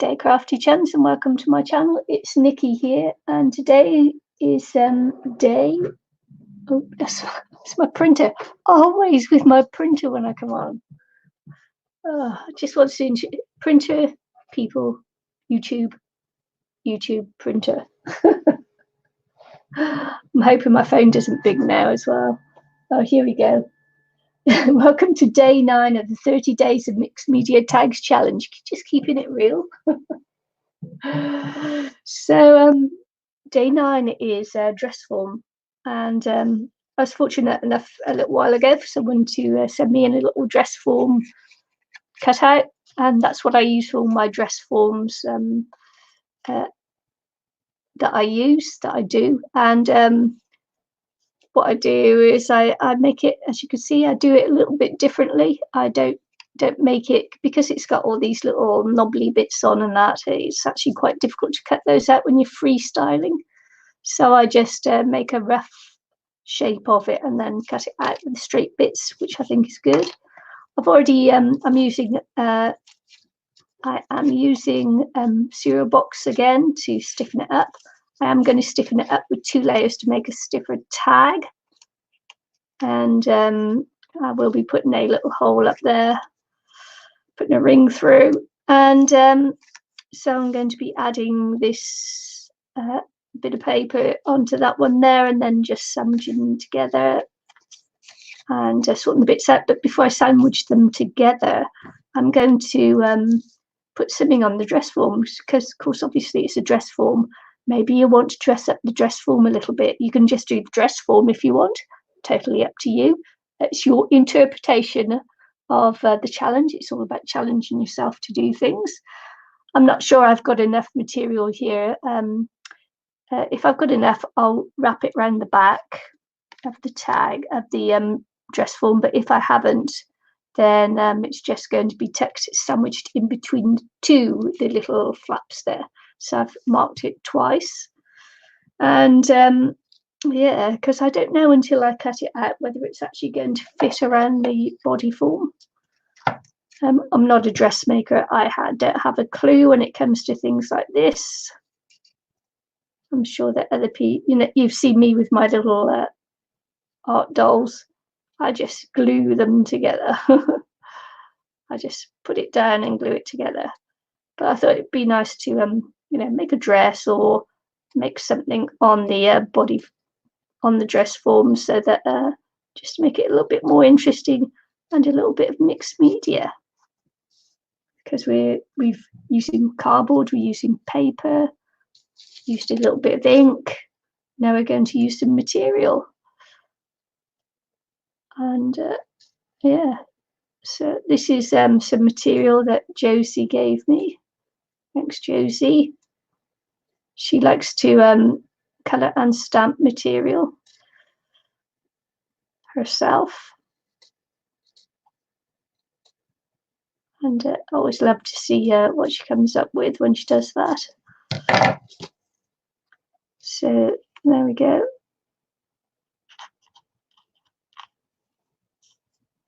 Day Crafty Chums, and welcome to my channel. It's Nicky here, and today is day. Oh, that's my printer. Always with my printer when I come on. Oh, I just want to printer people, YouTube printer. I'm hoping my phone doesn't big now as well. Oh, here we go. Welcome to day 9 of the 30 days of mixed media tags challenge. Just keeping it real. So day 9 is dress form, and I was fortunate enough a little while ago for someone to send me in a little dress form cutout, and that's what I use for all my dress forms that I do. And what I do is I make it, as you can see, I do it a little bit differently. I don't make it, because it's got all these little knobbly bits on and that, it's actually quite difficult to cut those out when you're freestyling. So I just make a rough shape of it and then cut it out with the straight bits, which I think is good. I've already I am using P.O.Box again to stiffen it up. I am going to stiffen it up with 2 layers to make a stiffer tag, and I will be putting a little hole up there, putting a ring through, and so I'm going to be adding this bit of paper onto that one there, and then just sandwiching them together and sorting the bits out. But before I sandwich them together, I'm going to put something on the dress forms, because of course obviously it's a dress form. Maybe you want to dress up the dress form a little bit. You can just do the dress form if you want, totally up to you. It's your interpretation of the challenge. It's all about challenging yourself to do things. I'm not sure I've got enough material here. If I've got enough, I'll wrap it around the back of the tag of the dress form, but if I haven't, then it's just going to be text sandwiched in between the little flaps there. So I've marked it twice, and yeah, because I don't know until I cut it out whether it's actually going to fit around the body form. I'm not a dressmaker. I don't have a clue when it comes to things like this. I'm sure that other people, you've seen me with my little art dolls. I just glue them together. I just put it down and glue it together. But I thought it'd be nice to make a dress or make something on the body, on the dress form, so that just to make it a little bit more interesting and a little bit of mixed media. Because we're using cardboard, we're using paper, used a little bit of ink. Now we're going to use some material, and yeah. So this is some material that Josie gave me. Thanks, Josie. She likes to colour and stamp material herself, and I always love to see what she comes up with when she does that. So there we go.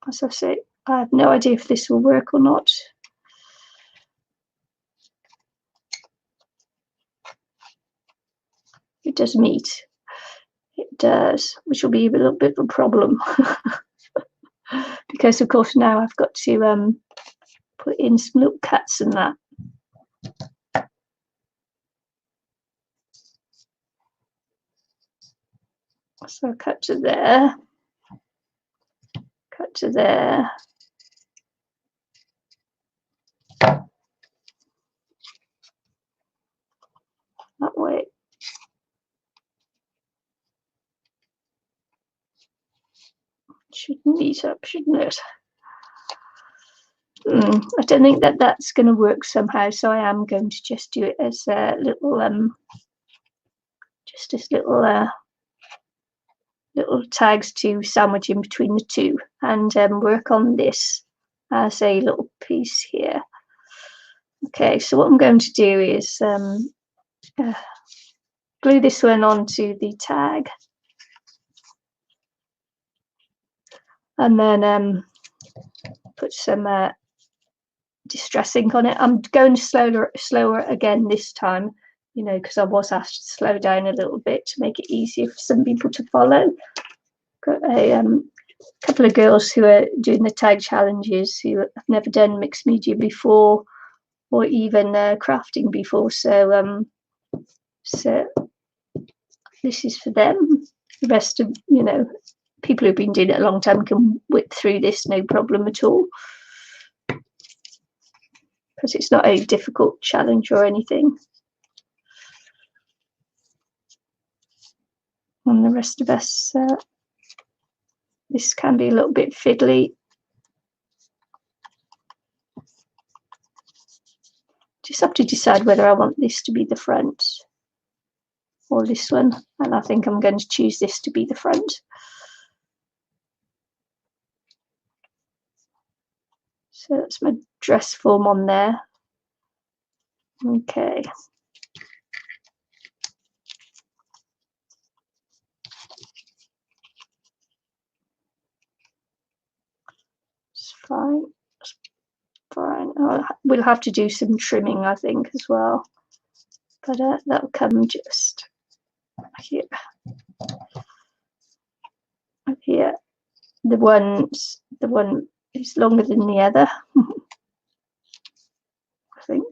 As I say, I have no idea if this will work or not. It does meet. It does, which will be a little bit of a problem. Because of course now I've got to put in some little cuts and that. So cut to there, cut to there. That way. Should meet up, shouldn't it? I don't think that that's going to work somehow, so I am going to just do it as a little just as little tags to sandwich in between the two, and work on this as a little piece here. Okay, so what I'm going to do is glue this one onto the tag, and then put some distress ink on it. I'm going slower again this time, you know, because I was asked to slow down a little bit to make it easier for some people to follow. Got a couple of girls who are doing the tag challenges who have never done mixed media before, or even crafting before. So this is for them. The rest of, you know, people who've been doing it a long time can whip through this no problem at all, because it's not a difficult challenge or anything. And the rest of us, this can be a little bit fiddly. Just have to decide whether I want this to be the front or this one, and I think I'm going to choose this to be the front. So that's my dress form on there. Okay. It's fine. It's fine. We'll have to do some trimming, I think, as well. But that'll come just here. Here. The one is longer than the other. I think.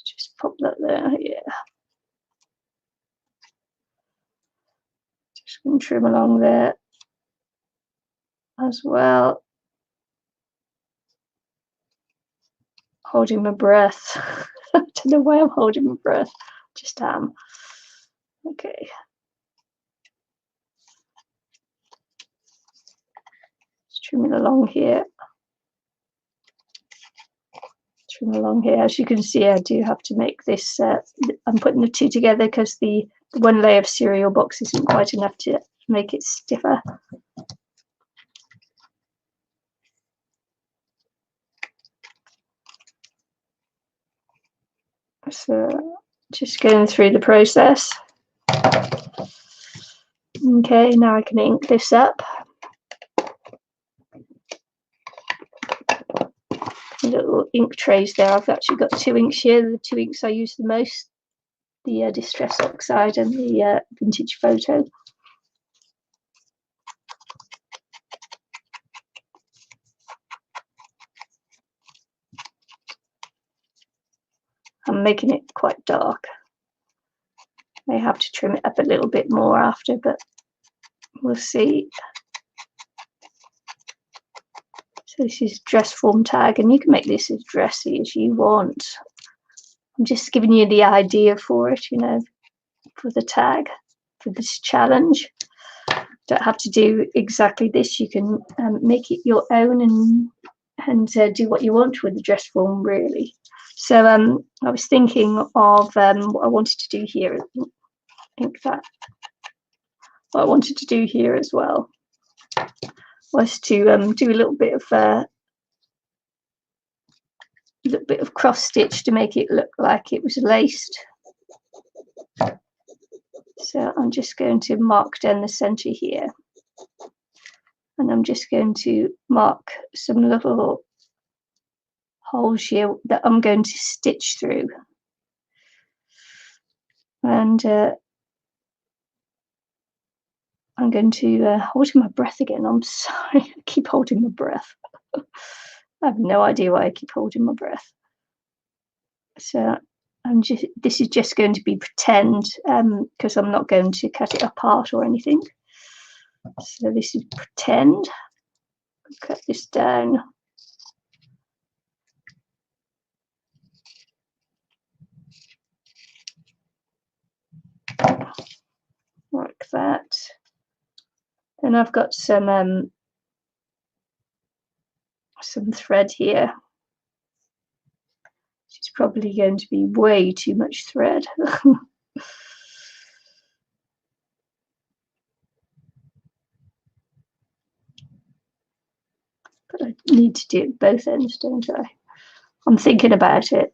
Just pop that there. Yeah. Just going to trim along there as well. Holding my breath. I don't know why I'm holding my breath. Just am. Okay. Just trimming along here. Trim along here. As you can see, I do have to make this. I'm putting the two together because the one layer of cereal box isn't quite enough to make it stiffer. So just going through the process. Okay, now I can ink this up. Little ink trays there. I've actually got 2 inks here. The 2 inks I use the most, the Distress Oxide and the Vintage Photo. I'm making it quite dark. May have to trim it up a little bit more after, but we'll see. So this is dress form tag, and you can make this as dressy as you want. I'm just giving you the idea for it, you know, for the tag, for this challenge. Don't have to do exactly this. You can make it your own and do what you want with the dress form, really. So I was thinking of what I wanted to do here. I think that what I wanted to do here as well was to do a little bit of cross stitch to make it look like it was laced. So I'm just going to mark down the center here, and I'm just going to mark some little holes here that I'm going to stitch through. And I'm going to holding my breath again. I'm sorry, I keep holding my breath. I have no idea why I keep holding my breath. So this is just going to be pretend, because I'm not going to cut it apart or anything. So this is pretend. Cut this down. Like that. And I've got some thread here. It's probably going to be way too much thread. But I need to do it both ends, don't I? I'm thinking about it.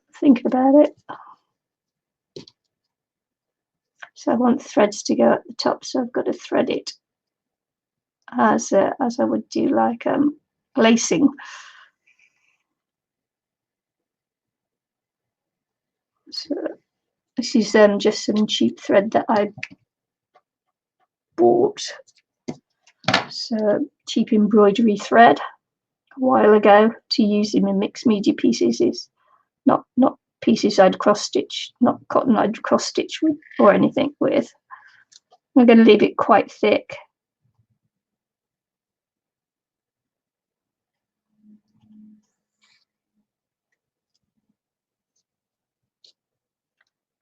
So I want threads to go at the top, so I've got to thread it as I would do like lacing. So this is just some cheap thread that I bought. So cheap embroidery thread a while ago to use in my mixed media pieces. Is not pieces I'd cross stitch, not cotton I'd cross stitch with or anything with. I'm going to leave it quite thick.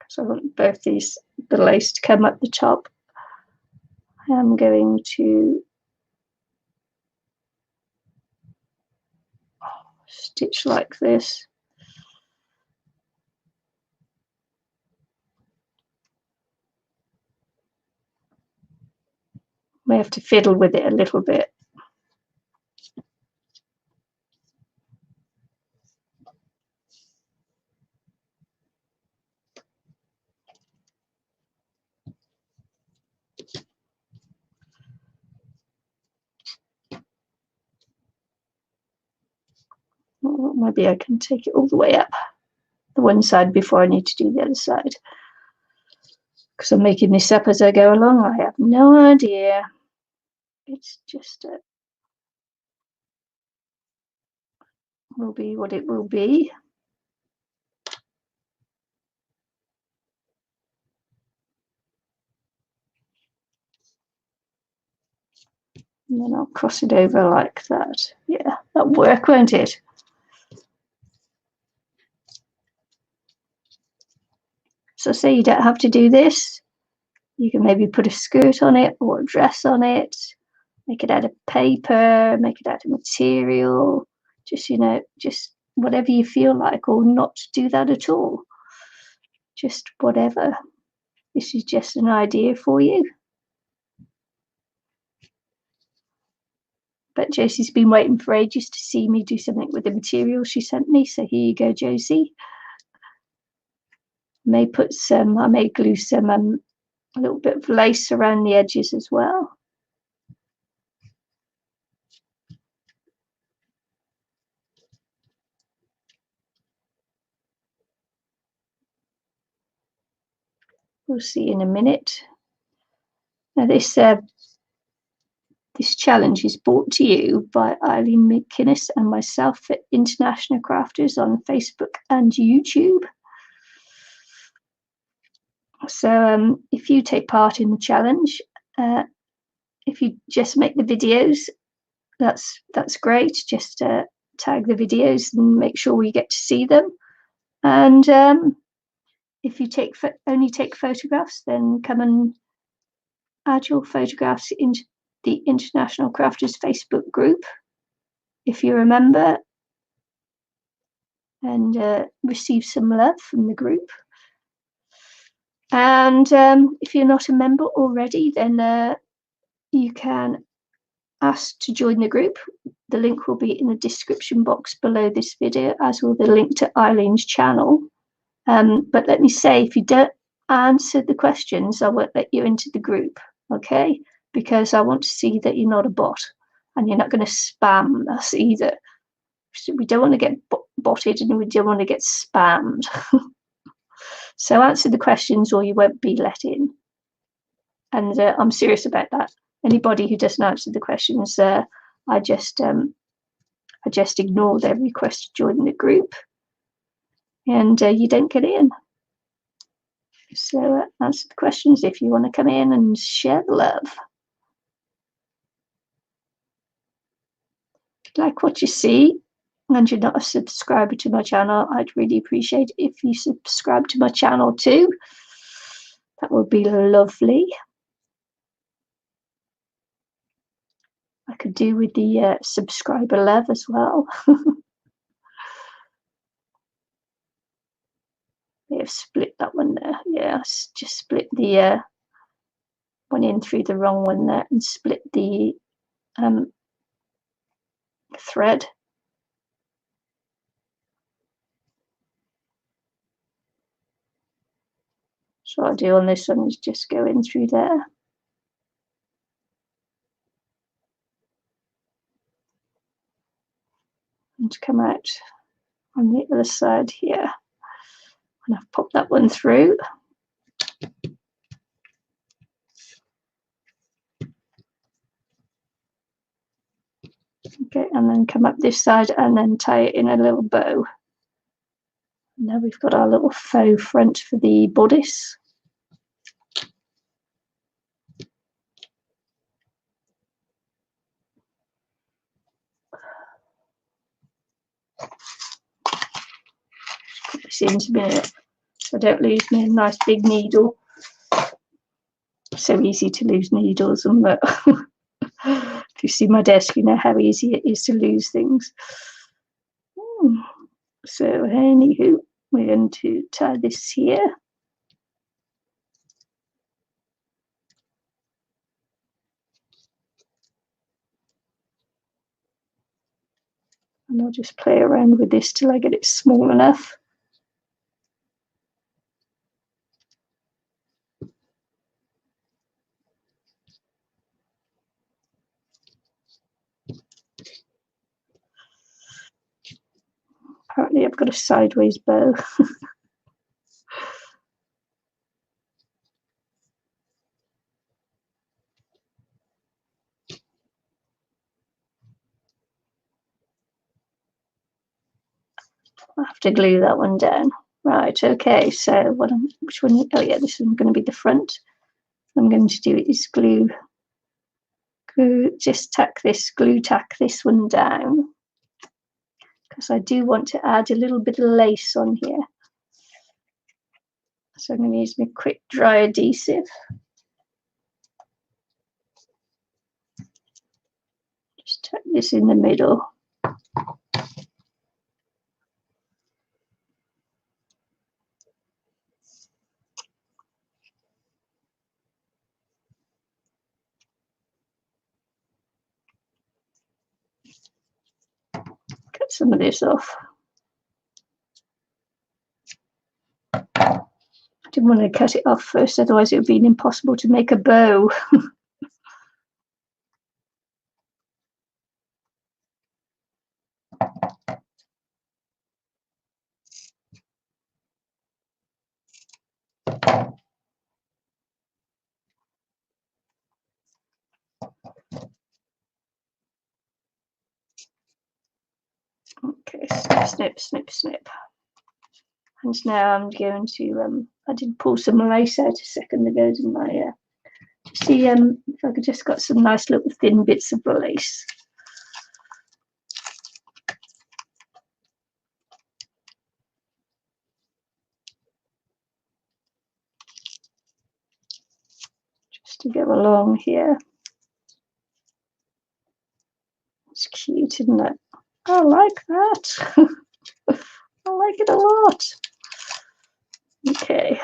So I want both these, the lace to come up the top. I'm going to stitch like this. May have to fiddle with it a little bit. Well, maybe I can take it all the way up the one side before I need to do the other side. Because I'm making this up as I go along. I have no idea. It's just will be what it will be. And then I'll cross it over like that. Yeah, that'll work, won't it? So say you don't have to do this. You can maybe put a skirt on it or a dress on it. Make it out of paper, make it out of material. Just, you know, just whatever you feel like, or not do that at all. Just whatever. This is just an idea for you. But Josie's been waiting for ages to see me do something with the material she sent me. So here you go, Josie. I may glue some a little bit of lace around the edges as well. We'll see in a minute. Now this challenge is brought to you by Ilene McInnes and myself at International Crafters on Facebook and YouTube. So if you take part in the challenge, if you just make the videos, that's great. Just tag the videos and make sure we get to see them. And if you only take photographs, then come and add your photographs into the International Crafters Facebook group, if you remember, and receive some love from the group. And if you're not a member already, then you can ask to join the group. The link will be in the description box below this video, as will the link to Ilene's channel. But let me say, if you don't answer the questions, I won't let you into the group, okay? Because I want to see that you're not a bot and you're not going to spam us either. So we don't want to get botted and we don't want to get spammed. So answer the questions or you won't be let in. And I'm serious about that. Anybody who doesn't answer the questions, I just ignore their request to join the group, and you don't get in. So answer the questions if you want to come in and share the love. If you like what you see and you're not a subscriber to my channel, I'd really appreciate it if you subscribe to my channel too. That would be lovely. I could do with the subscriber love as well. May have split that one there. Yeah, just split the one in through the wrong one there and split the thread. So what I'll do on this one is just go in through there. And come out on the other side here. And I've popped that one through. Okay, and then come up this side and then tie it in a little bow. Now we've got our little faux front for the bodice. Put this into a minute so I don't lose my nice big needle. So easy to lose needles, and if you see my desk, you know how easy it is to lose things. So anywho, we're going to tie this here. And I'll just play around with this till I get it small enough. Apparently I've got a sideways bow. I'll have to glue that one down. Right, okay, so which one? Oh yeah, this one's going to be the front. What I'm going to do is just glue tack this one down, because I do want to add a little bit of lace on here. So I'm going to use my quick dry adhesive. Just tuck this in the middle. Cut some of this off. I didn't want to cut it off first, otherwise it would be impossible to make a bow. Okay, snip, snip, snip. And now I'm going to, I did pull some lace out a second ago, didn't I? See if I could just got some nice little thin bits of lace. Just to go along here. It's cute, isn't it? I like that. I like it a lot. Okay.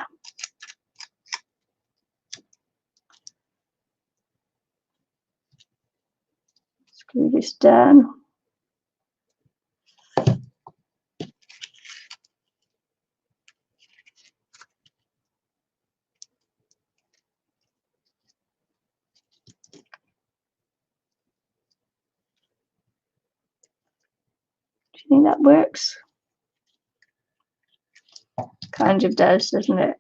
Screw this down. Do you think that works? Kind of does, doesn't it?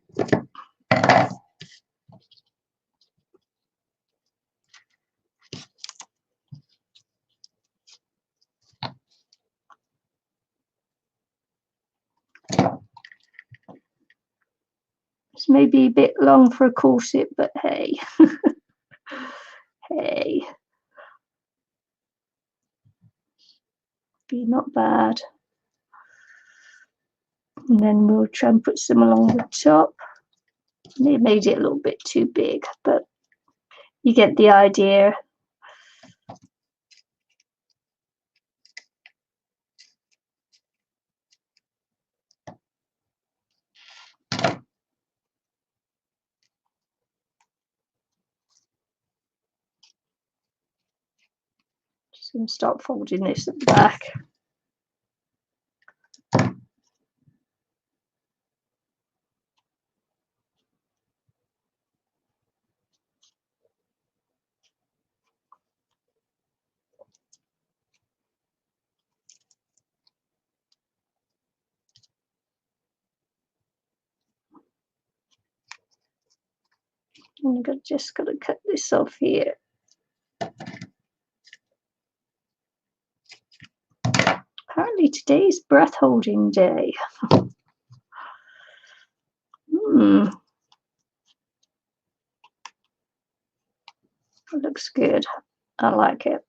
It's maybe a bit long for a corset, but hey. Hey. Be not bad. And then we'll try and put some along the top. They made it a little bit too big, but you get the idea. Just going to start folding this at the back. And I've just got to cut this off here. Apparently today's breath holding day. It looks good. I like it.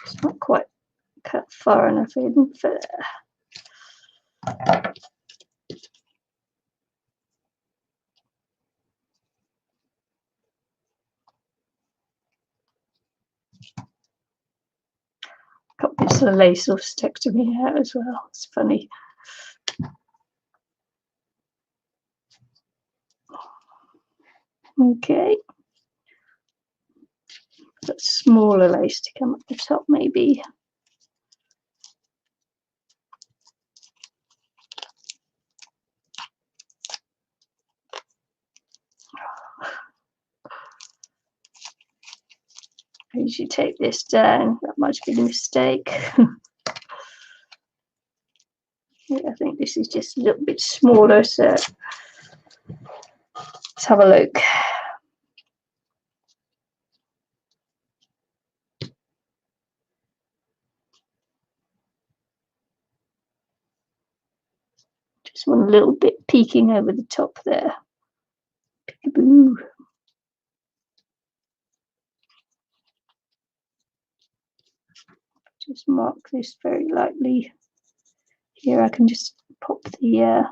It's not quite cut far enough in for there. Got bits of lace all stuck to my hair as well. It's funny. Okay. That smaller lace to come up the top, maybe. I usually take this down. That might have been a mistake. Yeah, I think this is just a little bit smaller, so let's have a look. Just one little bit peeking over the top there. Peekaboo. Just mark this very lightly. Here I can just pop the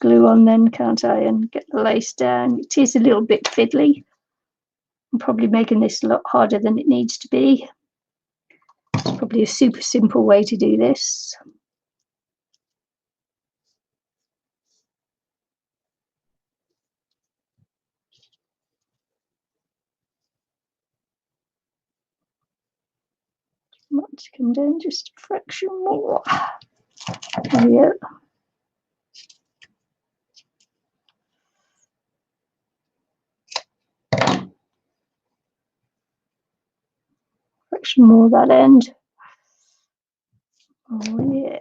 glue on then, can't I, and get the lace down. It is a little bit fiddly. I'm probably making this a lot harder than it needs to be. It's probably a super simple way to do this. Might come down just a fraction more. There we go. Fraction more that end. Oh yeah.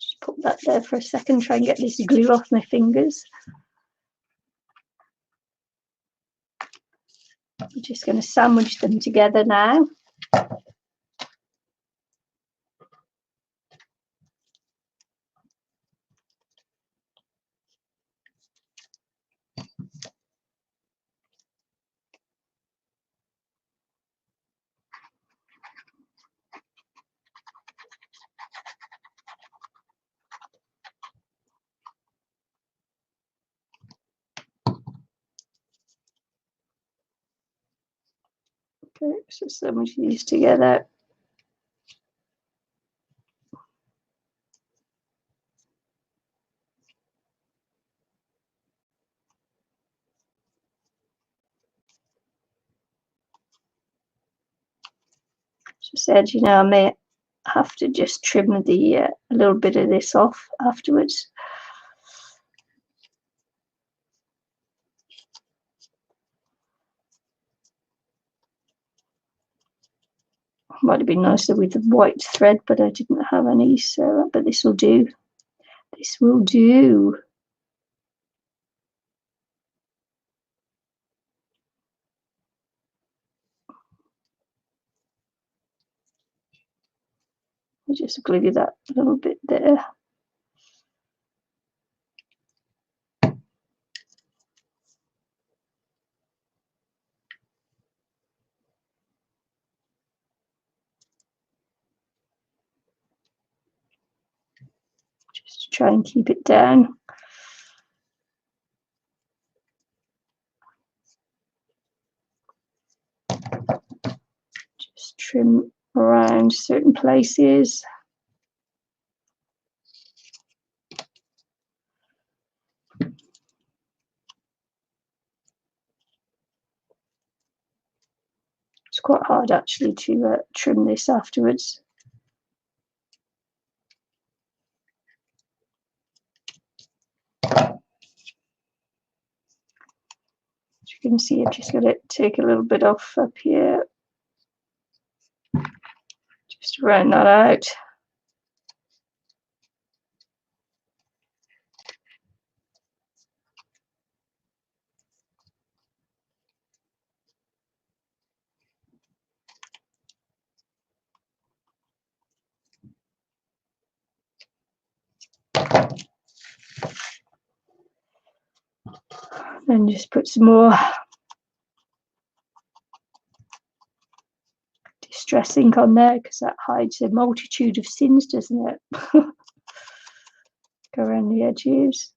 Just put that there for a second, try and get this glue off my fingers. I'm just going to sandwich them together now. Okay, so sandwich these together. As I said, you know, I may have to just trim the a little bit of this off afterwards. Might have been nicer with the white thread, but I didn't have any, so but this will do. This will do. I'll just glue that a little bit there. try and keep it down. Just trim around certain places. It's quite hard actually to trim this afterwards. As you can see, I've just got to take a little bit off up here. Just round that out. And just put some more distress ink on there, because that hides a multitude of sins, doesn't it? Go around the edges.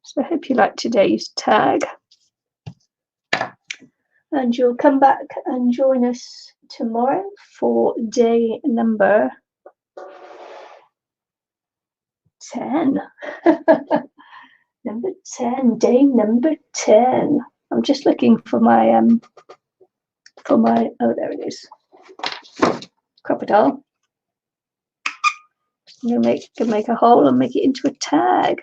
So I hope you like today's tag, and you'll come back and join us tomorrow for day number 10. Number 10, day number 10. I'm just looking for my oh, there it is, crocodile. I'm gonna make a hole and make it into a tag.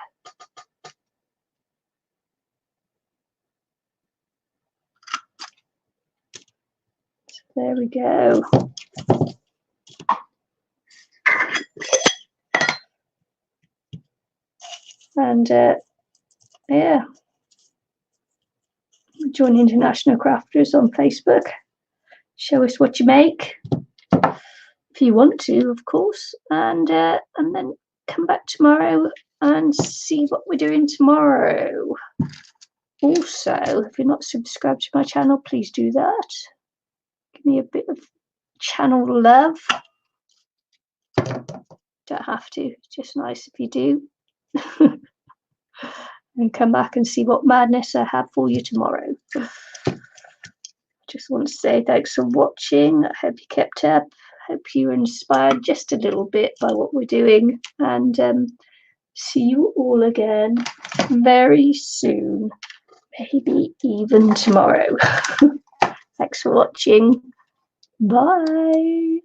So there we go. And yeah, join International Crafters on Facebook. Show us what you make if you want to, of course, and then come back tomorrow and see what we're doing tomorrow. Also, if you're not subscribed to my channel, please do that. Give me a bit of channel love. Don't have to, it's just nice if you do. And come back and see what madness I have for you tomorrow. Just want to say thanks for watching. I hope you kept up. Hope you were inspired just a little bit by what we're doing, and see you all again very soon, maybe even tomorrow. Thanks for watching. Bye.